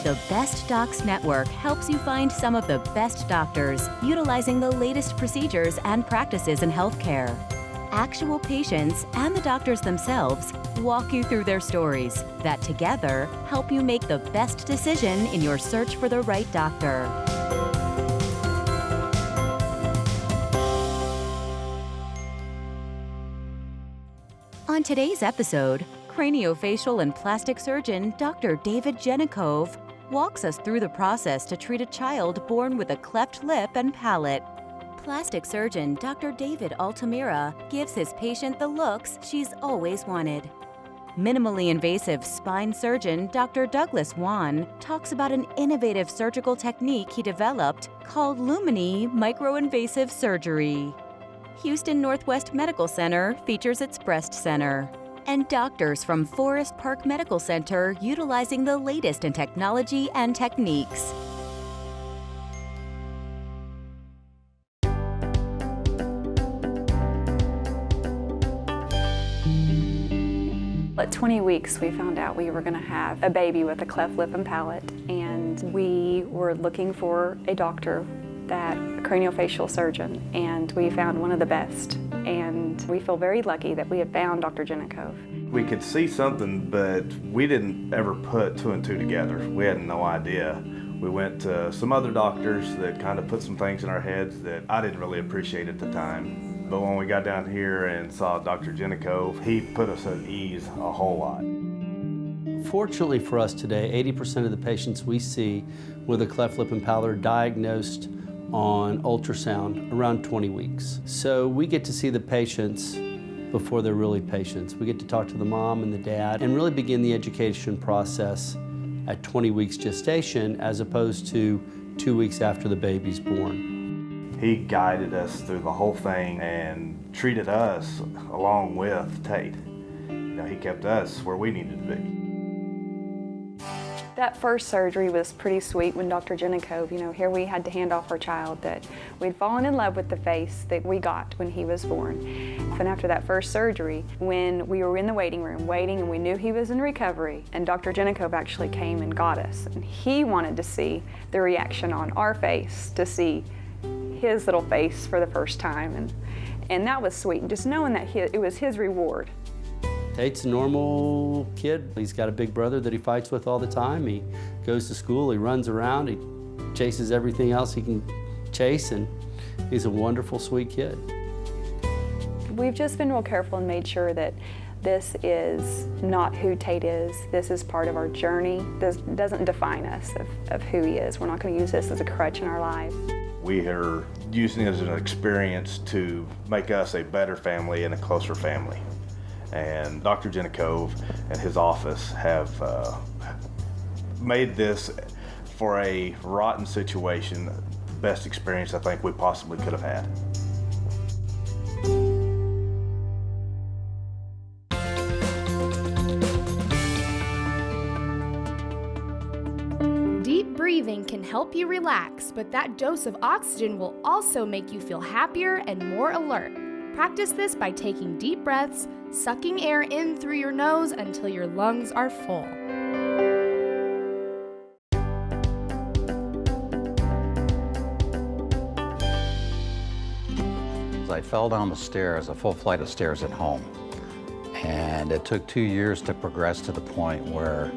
The Best Docs Network helps you find some of the best doctors utilizing the latest procedures and practices in healthcare. Actual patients and the doctors themselves walk you through their stories that together help you make the best decision in your search for the right doctor. On today's episode, craniofacial and plastic surgeon Dr. David Jenikov walks us through the process to treat a child born with a cleft lip and palate. Plastic surgeon Dr. David Altamira gives his patient the looks she's always wanted. Minimally invasive spine surgeon Dr. Douglas Wan talks about an innovative surgical technique he developed called Lumini Microinvasive Surgery. Houston Northwest Medical Center features its breast center. And doctors from Forest Park Medical Center utilizing the latest in technology and techniques. At 20 weeks, we found out we were going to have a baby with a cleft lip and palate, and we were looking for a doctor, a craniofacial surgeon, and we found one of the best. And we feel very lucky that we had found Dr. Jenikov. We could see something, but we didn't ever put two and two together. We had no idea. We went to some other doctors that kind of put some things in our heads that I didn't really appreciate at the time. But when we got down here and saw Dr. Jenikov, he put us at ease a whole lot. Fortunately for us today, 80% of the patients we see with a cleft lip and palate are diagnosed on ultrasound around 20 weeks. So we get to see the patients before they're really patients. We get to talk to the mom and the dad and really begin the education process at 20 weeks gestation as opposed to 2 weeks after the baby's born. He guided us through the whole thing and treated us along with Tate. He kept us where we needed to be. That first surgery was pretty sweet when Dr. Jenikov, here we had to hand off our child that we'd fallen in love with the face that we got when he was born. And after that first surgery, when we were in the waiting room waiting and we knew he was in recovery, and Dr. Jenikov actually came and got us, and he wanted to see the reaction on our face, to see his little face for the first time, and that was sweet, just knowing that it was his reward. Tate's a normal kid. He's got a big brother that he fights with all the time. He goes to school, he runs around, he chases everything else he can chase, and he's a wonderful, sweet kid. We've just been real careful and made sure that this is not who Tate is. This is part of our journey. This doesn't define us of who he is. We're not going to use this as a crutch in our life. We are using it as an experience to make us a better family and a closer family. And Dr. Jenikov and his office have made this, for a rotten situation, the best experience I think we possibly could have had. Deep breathing can help you relax, but that dose of oxygen will also make you feel happier and more alert. Practice this by taking deep breaths, sucking air in through your nose until your lungs are full. I fell down the stairs, a full flight of stairs at home. And it took 2 years to progress to the point where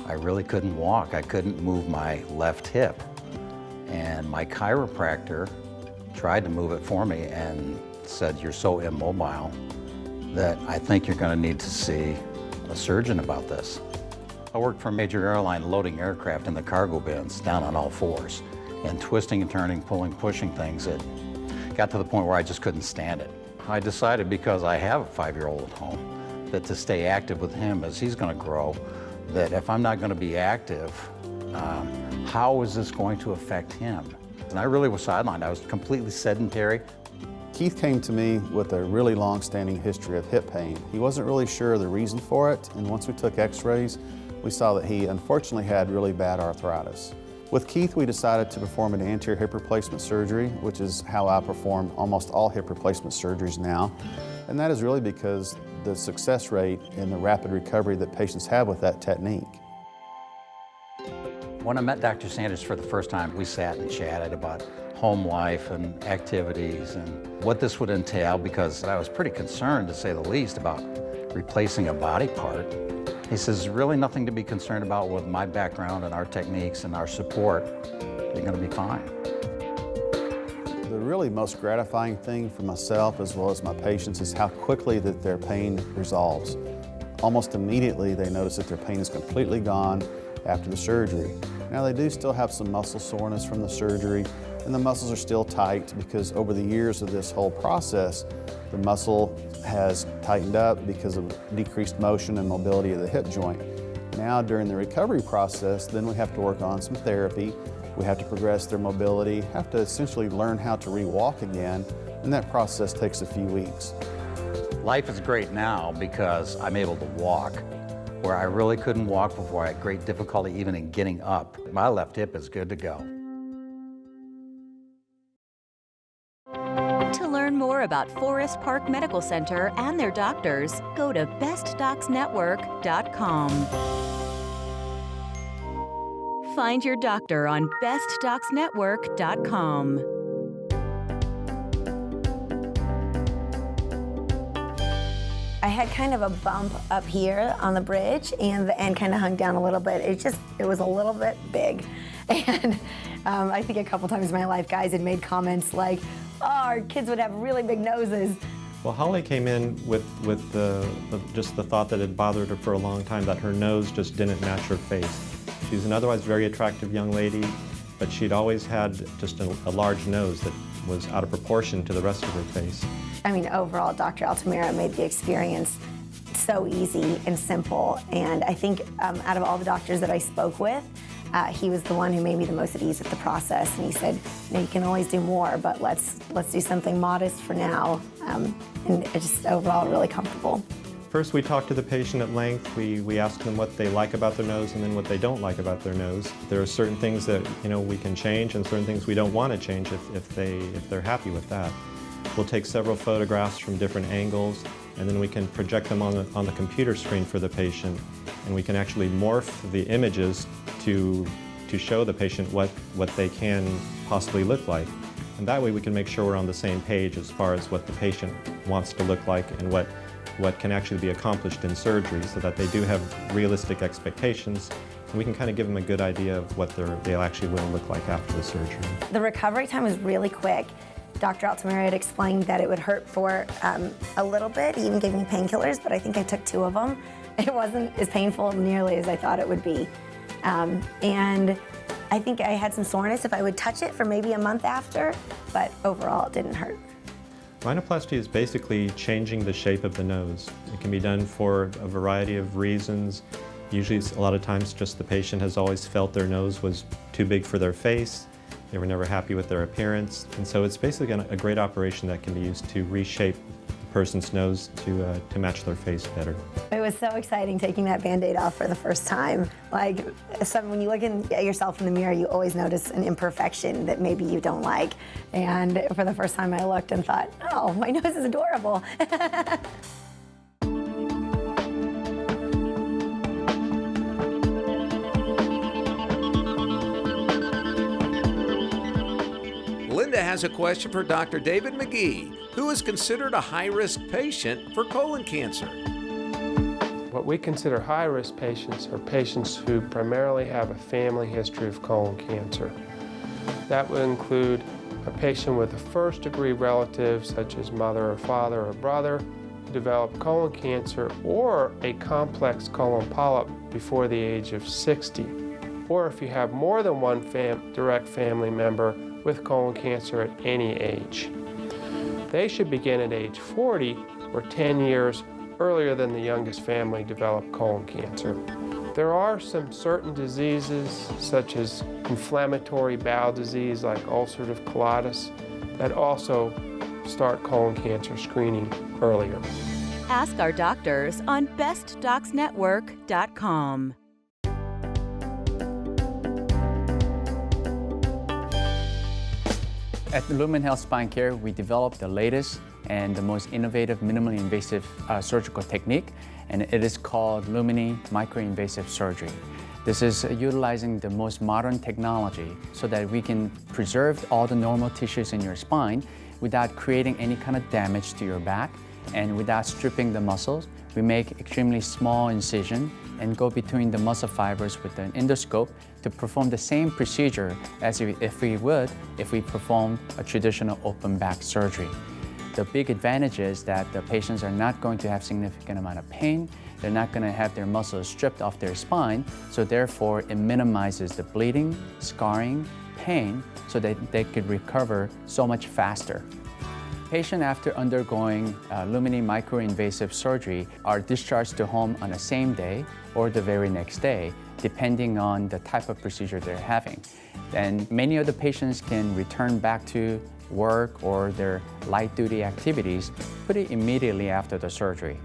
I really couldn't walk. I couldn't move my left hip. And my chiropractor tried to move it for me and said, "You're so immobile that I think you're going to need to see a surgeon about this." I worked for a major airline loading aircraft in the cargo bins down on all fours and twisting and turning, pulling, pushing things. It got to the point where I just couldn't stand it. I decided, because I have a 5-year-old at home, that to stay active with him as he's going to grow, that if I'm not going to be active, how is this going to affect him? And I really was sidelined. I was completely sedentary. Keith came to me with a really long-standing history of hip pain. He wasn't really sure of the reason for it, and once we took x-rays, we saw that he unfortunately had really bad arthritis. With Keith, we decided to perform an anterior hip replacement surgery, which is how I perform almost all hip replacement surgeries now. And that is really because the success rate and the rapid recovery that patients have with that technique. When I met Dr. Sanders for the first time, we sat and chatted about home life and activities and what this would entail, because I was pretty concerned, to say the least, about replacing a body part. He says, really nothing to be concerned about with my background and our techniques and our support. You're going to be fine. The really most gratifying thing for myself as well as my patients is how quickly that their pain resolves. Almost immediately they notice that their pain is completely gone after the surgery. Now they do still have some muscle soreness from the surgery, and the muscles are still tight because over the years of this whole process, the muscle has tightened up because of decreased motion and mobility of the hip joint. Now during the recovery process, then we have to work on some therapy. We have to progress their mobility, have to essentially learn how to re-walk again, and that process takes a few weeks. Life is great now because I'm able to walk, where I really couldn't walk before. I had great difficulty even in getting up. My left hip is good to go. To learn more about Forest Park Medical Center and their doctors, go to bestdocsnetwork.com. Find your doctor on bestdocsnetwork.com. I had kind of a bump up here on the bridge, and the end kind of hung down a little bit. It was a little bit big. And I think a couple times in my life, guys had made comments like, oh, our kids would have really big noses. Well, Holly came in with just the thought that had bothered her for a long time, that her nose just didn't match her face. She's an otherwise very attractive young lady, but she'd always had just a large nose that was out of proportion to the rest of her face. I mean, overall, Dr. Altamira made the experience so easy and simple. And I think out of all the doctors that I spoke with, he was the one who made me the most at ease with the process. And he said, you can always do more, but let's do something modest for now. And it's just overall really comfortable. First, we talked to the patient at length. We asked them what they like about their nose and then what they don't like about their nose. There are certain things that we can change and certain things we don't want to change if they're happy with that. We'll take several photographs from different angles, and then we can project them on the computer screen for the patient, and we can actually morph the images to show the patient what they can possibly look like. And that way we can make sure we're on the same page as far as what the patient wants to look like and what can actually be accomplished in surgery, so that they do have realistic expectations, and we can kind of give them a good idea of what they actually will look like after the surgery. The recovery time was really quick. Dr. Altamira had explained that it would hurt for a little bit. He even gave me painkillers, but I think I took 2 of them. It wasn't as painful nearly as I thought it would be. And I think I had some soreness if I would touch it for maybe a month after, but overall it didn't hurt. Rhinoplasty is basically changing the shape of the nose. It can be done for a variety of reasons. Usually, a lot of times, just the patient has always felt their nose was too big for their face. They were never happy with their appearance. And so it's basically a great operation that can be used to reshape the person's nose to match their face better. It was so exciting taking that Band-Aid off for the first time. Like, when you look at yourself in the mirror, you always notice an imperfection that maybe you don't like. And for the first time I looked and thought, oh, my nose is adorable. Linda has a question for Dr. David McGee, who is considered a high-risk patient for colon cancer. What we consider high-risk patients are patients who primarily have a family history of colon cancer. That would include a patient with a first-degree relative, such as mother or father or brother, who developed colon cancer, or a complex colon polyp before the age of 60. Or if you have more than one direct family member with colon cancer at any age. They should begin at age 40, or 10 years earlier than the youngest family developed colon cancer. There are some certain diseases, such as inflammatory bowel disease like ulcerative colitis, that also start colon cancer screening earlier. Ask our doctors on bestdocsnetwork.com. At Lumen Health Spine Care, we developed the latest and the most innovative minimally invasive surgical technique, and it is called Lumini Microinvasive Surgery. This is utilizing the most modern technology so that we can preserve all the normal tissues in your spine without creating any kind of damage to your back and without stripping the muscles. We make extremely small incision and go between the muscle fibers with an endoscope to perform the same procedure as if we perform a traditional open back surgery. The big advantage is that the patients are not going to have significant amount of pain. They're not going to have their muscles stripped off their spine, so therefore it minimizes the bleeding, scarring, pain, so that they could recover so much faster. Patients after undergoing Lumini microinvasive surgery are discharged to home on the same day or the very next day, depending on the type of procedure they're having. And many of the patients can return back to work or their light duty activities pretty immediately after the surgery.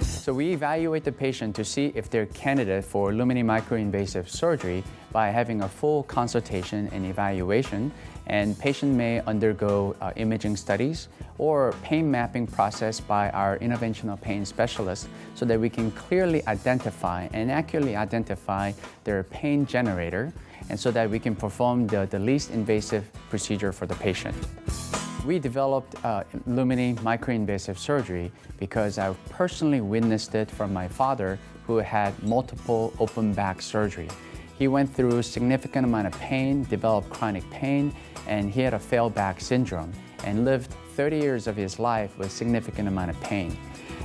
So we evaluate the patient to see if they're candidate for Lumini microinvasive surgery by having a full consultation and evaluation, and patient may undergo imaging studies or pain mapping process by our interventional pain specialist so that we can clearly identify and accurately identify their pain generator, and so that we can perform the least invasive procedure for the patient. We developed Lumini microinvasive surgery because I personally witnessed it from my father, who had multiple open back surgery. He went through a significant amount of pain, developed chronic pain, and he had a failed back syndrome and lived 30 years of his life with significant amount of pain.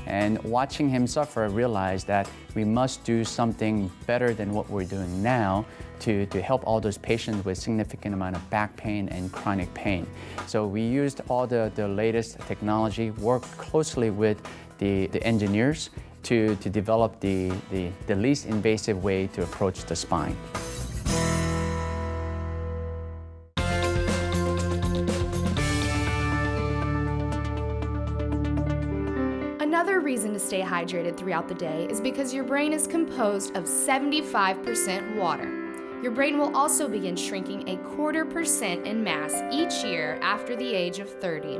And watching him suffer, I realized that we must do something better than what we're doing now to help all those patients with significant amount of back pain and chronic pain. So we used all the latest technology, worked closely with the engineers to develop the least invasive way to approach the spine. Another reason to stay hydrated throughout the day is because your brain is composed of 75% water. Your brain will also begin shrinking 0.25% in mass each year after the age of 30.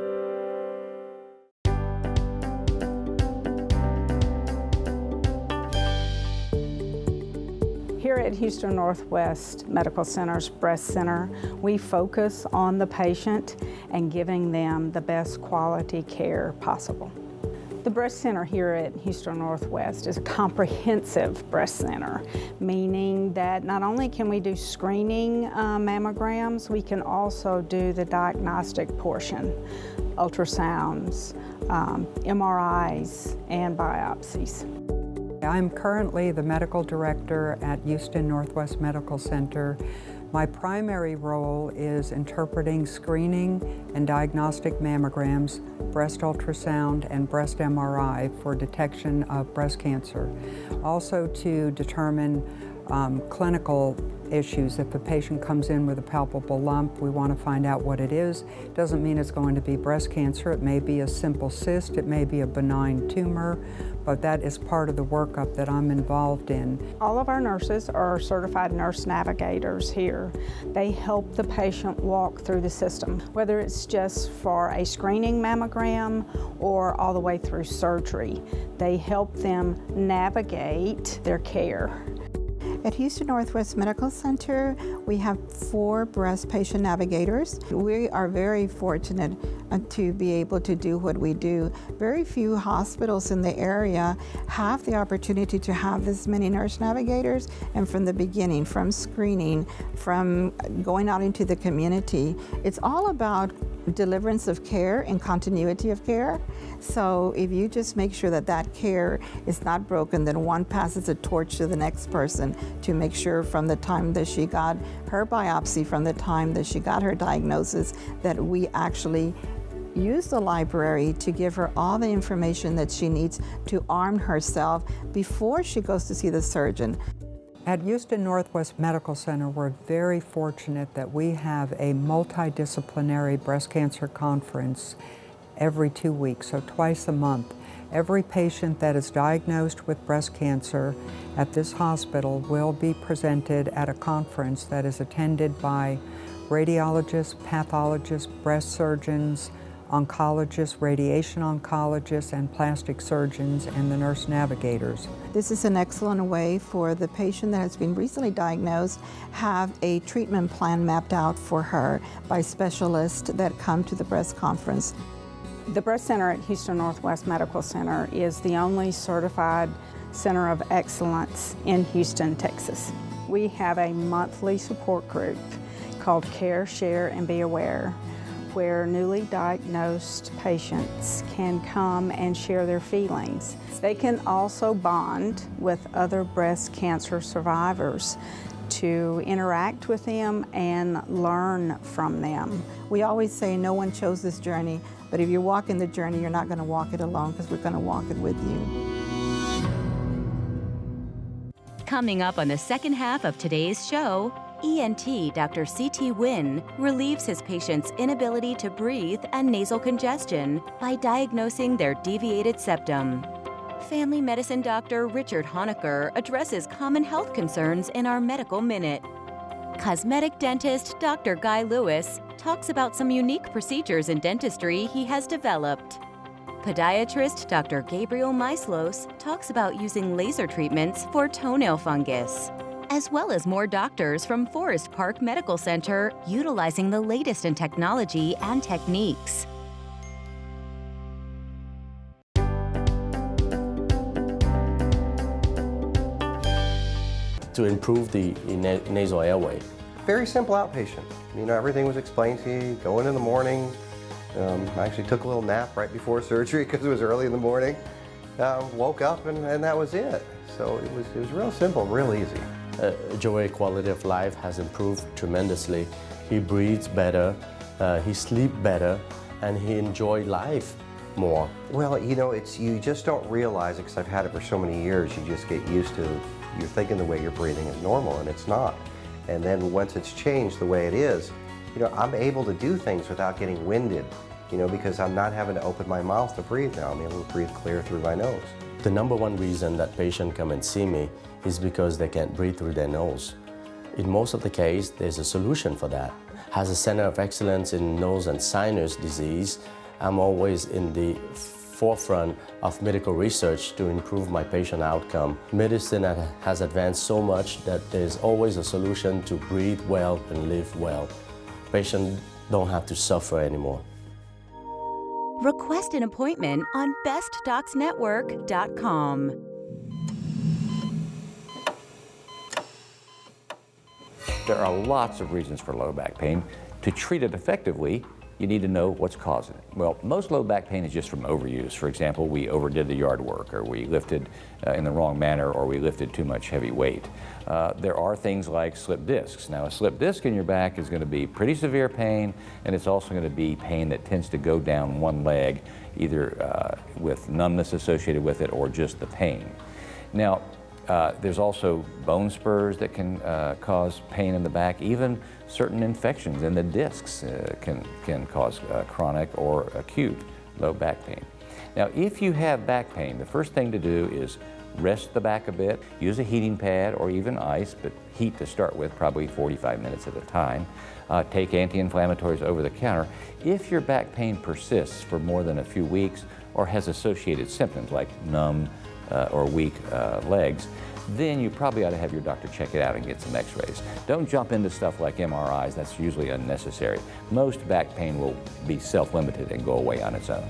Here at Houston Northwest Medical Center's Breast Center, we focus on the patient and giving them the best quality care possible. The Breast Center here at Houston Northwest is a comprehensive breast center, meaning that not only can we do screening mammograms, we can also do the diagnostic portion, ultrasounds, MRIs, and biopsies. I'm currently the medical director at Houston Northwest Medical Center. My primary role is interpreting screening and diagnostic mammograms, breast ultrasound, and breast MRI for detection of breast cancer. Also to determine clinical issues. If a patient comes in with a palpable lump, we want to find out what it is. Doesn't mean it's going to be breast cancer. It may be a simple cyst, it may be a benign tumor, but that is part of the workup that I'm involved in. All of our nurses are certified nurse navigators here. They help the patient walk through the system, whether it's just for a screening mammogram or all the way through surgery. They help them navigate their care. At Houston Northwest Medical Center, we have 4 breast patient navigators. We are very fortunate to be able to do what we do. Very few hospitals in the area have the opportunity to have this many nurse navigators, and from the beginning, from screening, from going out into the community, it's all about deliverance of care and continuity of care. So if you just make sure that that care is not broken, then one passes a torch to the next person to make sure from the time that she got her biopsy, from the time that she got her diagnosis, that we actually use the library to give her all the information that she needs to arm herself before she goes to see the surgeon. At Houston Northwest Medical Center, we're very fortunate that we have a multidisciplinary breast cancer conference every 2 weeks, so twice a month. Every patient that is diagnosed with breast cancer at this hospital will be presented at a conference that is attended by radiologists, pathologists, breast surgeons, oncologists, radiation oncologists, and plastic surgeons, and the nurse navigators. This is an excellent way for the patient that has been recently diagnosed have a treatment plan mapped out for her by specialists that come to the breast conference. The Breast Center at Houston Northwest Medical Center is the only certified center of excellence in Houston, Texas. We have a monthly support group called Care, Share, and Be Aware, where newly diagnosed patients can come and share their feelings. They can also bond with other breast cancer survivors to interact with them and learn from them. We always say no one chose this journey, but if you're walking the journey, you're not going to walk it alone because we're going to walk it with you. Coming up on the second half of today's show, ENT Dr. C.T. Wynn relieves his patients' inability to breathe and nasal congestion by diagnosing their deviated septum. Family medicine doctor Richard Honecker addresses common health concerns in our Medical Minute. Cosmetic dentist Dr. Guy Lewis talks about some unique procedures in dentistry he has developed. Podiatrist Dr. Gabriel Maislos talks about using laser treatments for toenail fungus, as well as more doctors from Forest Park Medical Center utilizing the latest in technology and techniques. To improve the nasal airway. Very simple outpatient. You know, everything was explained to you. Go in the morning. I actually took a little nap right before surgery because it was early in the morning. Woke up and that was it. So it was real simple, real easy. Joey's quality of life has improved tremendously. He breathes better, he sleeps better, and he enjoys life more. Well, you know, you just don't realize it because I've had it for so many years. You just get used to, you're thinking the way you're breathing is normal, and it's not. And then once it's changed the way it is, you know, I'm able to do things without getting winded, you know, because I'm not having to open my mouth to breathe now. I'm able to breathe clear through my nose. The number one reason that patients come and see me is because they can't breathe through their nose. In most of the case, there's a solution for that. As a center of excellence in nose and sinus disease, I'm always in the forefront of medical research to improve my patient outcome. Medicine has advanced so much that there's always a solution to breathe well and live well. Patients don't have to suffer anymore. Request an appointment on bestdocsnetwork.com. There are lots of reasons for low back pain. To treat it effectively, you need to know what's causing it. Well, most low back pain is just from overuse. For example, we overdid the yard work, or we lifted in the wrong manner, or we lifted too much heavy weight. There are things like slipped discs. Now, a slipped disc in your back is going to be pretty severe pain, and it's also going to be pain that tends to go down one leg, either with numbness associated with it or just the pain. Now, there's also bone spurs that can cause pain in the back. Even certain infections in the discs can cause chronic or acute low back pain. Now, if you have back pain, the first thing to do is rest the back a bit, use a heating pad or even ice, but heat to start with, probably 45 minutes at a time. Take anti-inflammatories over the counter. If your back pain persists for more than a few weeks or has associated symptoms like numb or weak legs, then you probably ought to have your doctor check it out and get some x-rays. Don't jump into stuff like MRIs, that's usually unnecessary. Most back pain will be self-limited and go away on its own.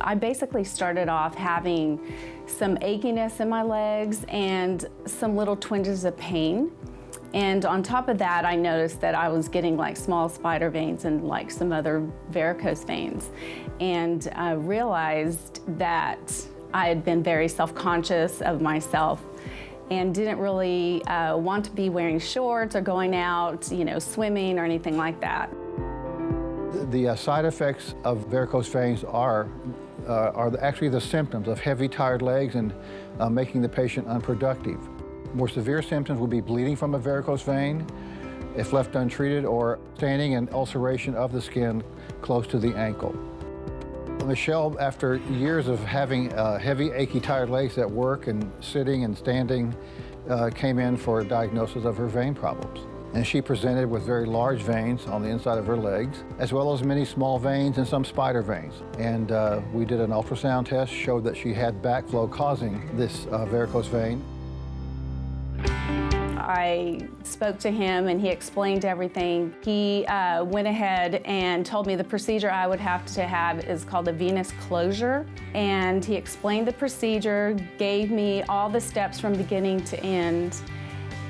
I basically started off having some achiness in my legs and some little twinges of pain. And on top of that, I noticed that I was getting like small spider veins and like some other varicose veins. And I realized that I had been very self-conscious of myself and didn't really want to be wearing shorts or going out, you know, swimming or anything like that. The side effects of varicose veins are actually the symptoms of heavy, tired legs and making the patient unproductive. More severe symptoms would be bleeding from a varicose vein, if left untreated, or staining and ulceration of the skin close to the ankle. Michelle, after years of having heavy, achy, tired legs at work and sitting and standing, came in for a diagnosis of her vein problems. And she presented with very large veins on the inside of her legs, as well as many small veins and some spider veins. And we did an ultrasound test, showed that she had backflow causing this varicose vein. I spoke to him and he explained everything. He went ahead and told me the procedure I would have to have is called a venous closure. And he explained the procedure, gave me all the steps from beginning to end,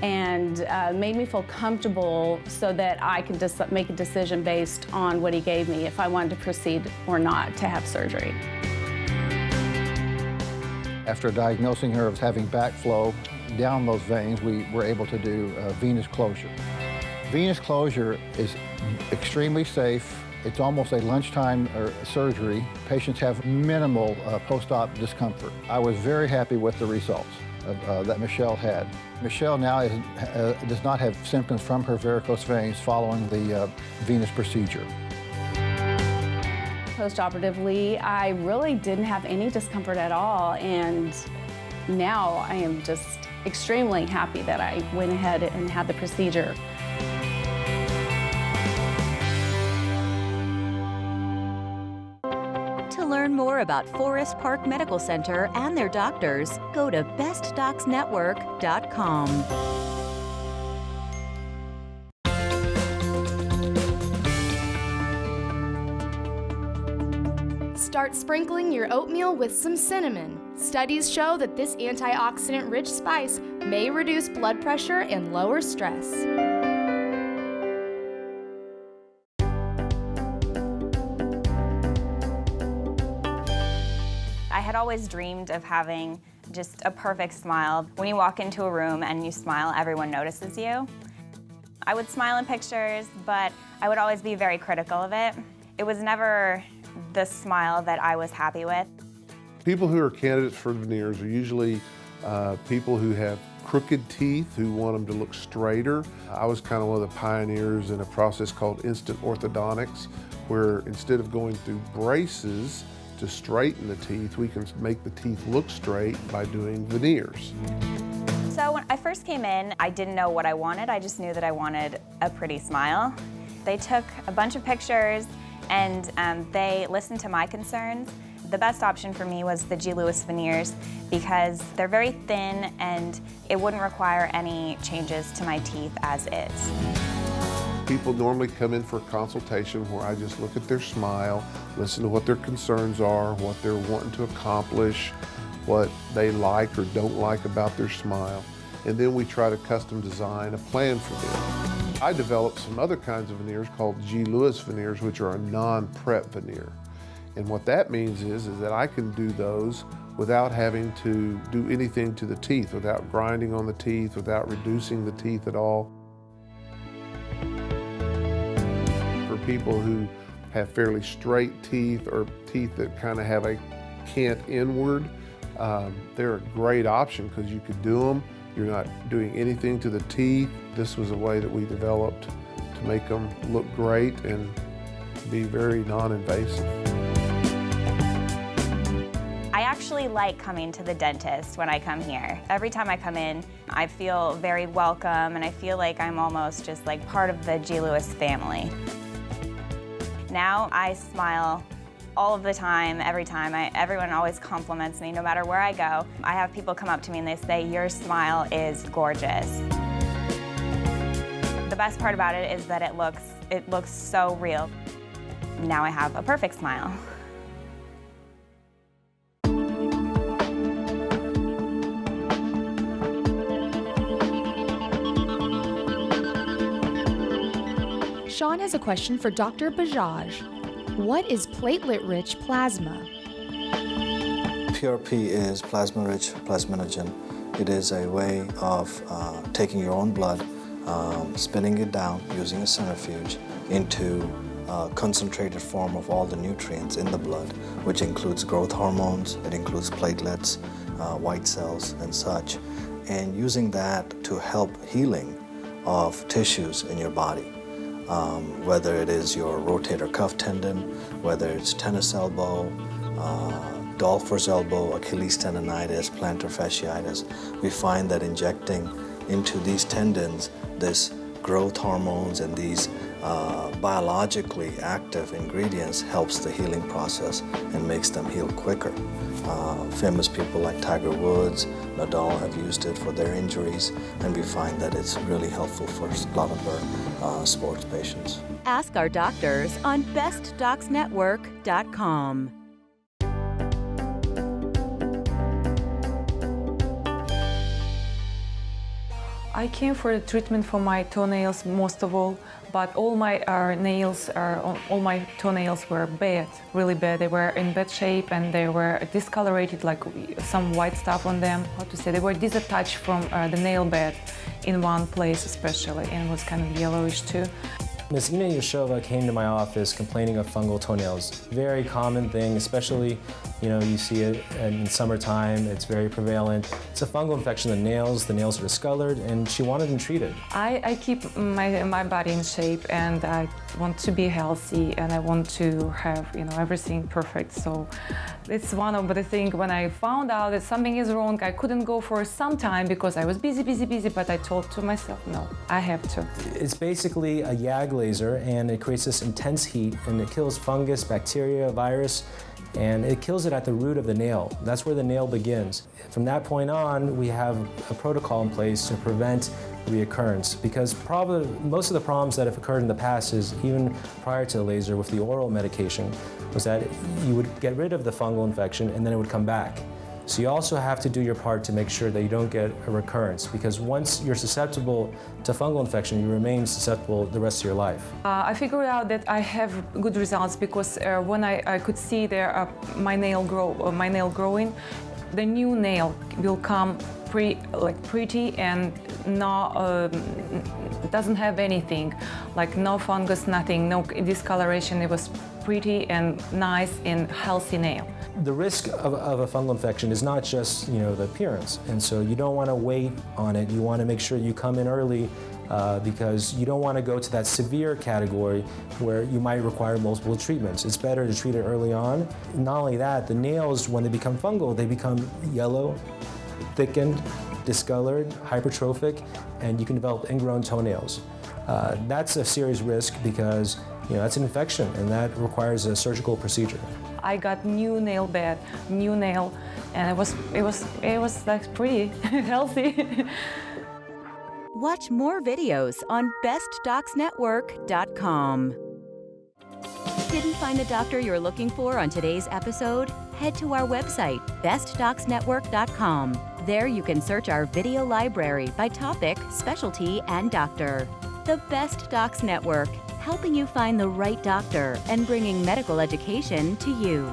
and made me feel comfortable so that I could just make a decision based on what he gave me if I wanted to proceed or not to have surgery. After diagnosing her as having backflow down those veins, we were able to do venous closure. Venous closure is extremely safe. It's almost a lunchtime surgery. Patients have minimal post-op discomfort. I was very happy with the results that Michelle had. Michelle now does not have symptoms from her varicose veins following the venous procedure. Post-operatively, I really didn't have any discomfort at all, and now I am just extremely happy that I went ahead and had the procedure. To learn more about Forest Park Medical Center and their doctors, go to bestdocsnetwork.com. Start sprinkling your oatmeal with some cinnamon. Studies show that this antioxidant-rich spice may reduce blood pressure and lower stress. I had always dreamed of having just a perfect smile. When you walk into a room and you smile, everyone notices you. I would smile in pictures, but I would always be very critical of it. It was never the smile that I was happy with. People who are candidates for veneers are usually people who have crooked teeth, who want them to look straighter. I was kind of one of the pioneers in a process called instant orthodontics, where instead of going through braces to straighten the teeth, we can make the teeth look straight by doing veneers. So when I first came in, I didn't know what I wanted. I just knew that I wanted a pretty smile. They took a bunch of pictures and they listened to my concerns. The best option for me was the G. Lewis veneers because they're very thin and it wouldn't require any changes to my teeth as is. People normally come in for a consultation where I just look at their smile, listen to what their concerns are, what they're wanting to accomplish, what they like or don't like about their smile, and then we try to custom design a plan for them. I developed some other kinds of veneers called G. Lewis veneers, which are a non-prep veneer. And what that means is that I can do those without having to do anything to the teeth, without grinding on the teeth, without reducing the teeth at all. For people who have fairly straight teeth or teeth that kind of have a cant inward, they're a great option because you could do them. You're not doing anything to the teeth. This was a way that we developed to make them look great and be very non-invasive. I actually like coming to the dentist when I come here. Every time I come in, I feel very welcome and I feel like I'm almost just like part of the G. Lewis family. Now I smile all of the time, every time. Everyone always compliments me no matter where I go. I have people come up to me and they say, "Your smile is gorgeous." The best part about it is that it looks so real. Now I have a perfect smile. Sean has a question for Dr. Bajaj. What is platelet-rich plasma? PRP is plasma-rich plasminogen. It is a way of taking your own blood, spinning it down using a centrifuge into a concentrated form of all the nutrients in the blood, which includes growth hormones, it includes platelets, white cells, and such, and using that to help healing of tissues in your body. whether it is your rotator cuff tendon, whether it's tennis elbow, golfer's elbow, Achilles tendonitis, plantar fasciitis. We find that injecting into these tendons this growth hormones and these biologically active ingredients helps the healing process and makes them heal quicker. Famous people like Tiger Woods, Nadal have used it for their injuries, and we find that it's really helpful for a lot of our sports patients. Ask our doctors on bestdocsnetwork.com. I came for the treatment for my toenails most of all, but all my all my toenails were bad, really bad. They were in bad shape and they were discolorated, like some white stuff on them. How to say? They were disattached from the nail bed in one place especially, and was kind of yellowish too. Ms. Ina Yashova came to my office complaining of fungal toenails. Very common thing, especially, you see it in summertime. It's very prevalent. It's a fungal infection of the nails. The nails are discolored, and she wanted them treated. I keep my body in shape, and I want to be healthy, and I want to have everything perfect. So it's one of the things when I found out that something is wrong. I couldn't go for some time because I was busy, but I told to myself, no, I have to. It's basically a YAG laser, and it creates this intense heat, and it kills fungus, bacteria, virus, and it kills it at the root of the nail. That's where the nail begins. From that point on, we have a protocol in place to prevent reoccurrence, because probably most of the problems that have occurred in the past is even prior to the laser with the oral medication was that you would get rid of the fungal infection and then it would come back. So you also have to do your part to make sure that you don't get a recurrence, because once you're susceptible to fungal infection, you remain susceptible the rest of your life. I figured out that I have good results because when I could see there my nail growing, the new nail will come pretty and doesn't have anything, like no fungus, nothing, no discoloration. It was pretty and nice and healthy nail. The risk of a fungal infection is not just the appearance, and so you don't want to wait on it. You want to make sure you come in early because you don't want to go to that severe category where you might require multiple treatments. It's better to treat it early on. Not only that, the nails, when they become fungal, they become yellow, thickened, discolored, hypertrophic, and you can develop ingrown toenails. That's a serious risk because that's an infection, and that requires a surgical procedure. I got new nail bed, new nail, and it was like pretty healthy. Watch more videos on bestdocsnetwork.com. Didn't find the doctor you're looking for on today's episode? Head to our website, bestdocsnetwork.com. There you can search our video library by topic, specialty, and doctor. The Best Docs Network, helping you find the right doctor and bringing medical education to you.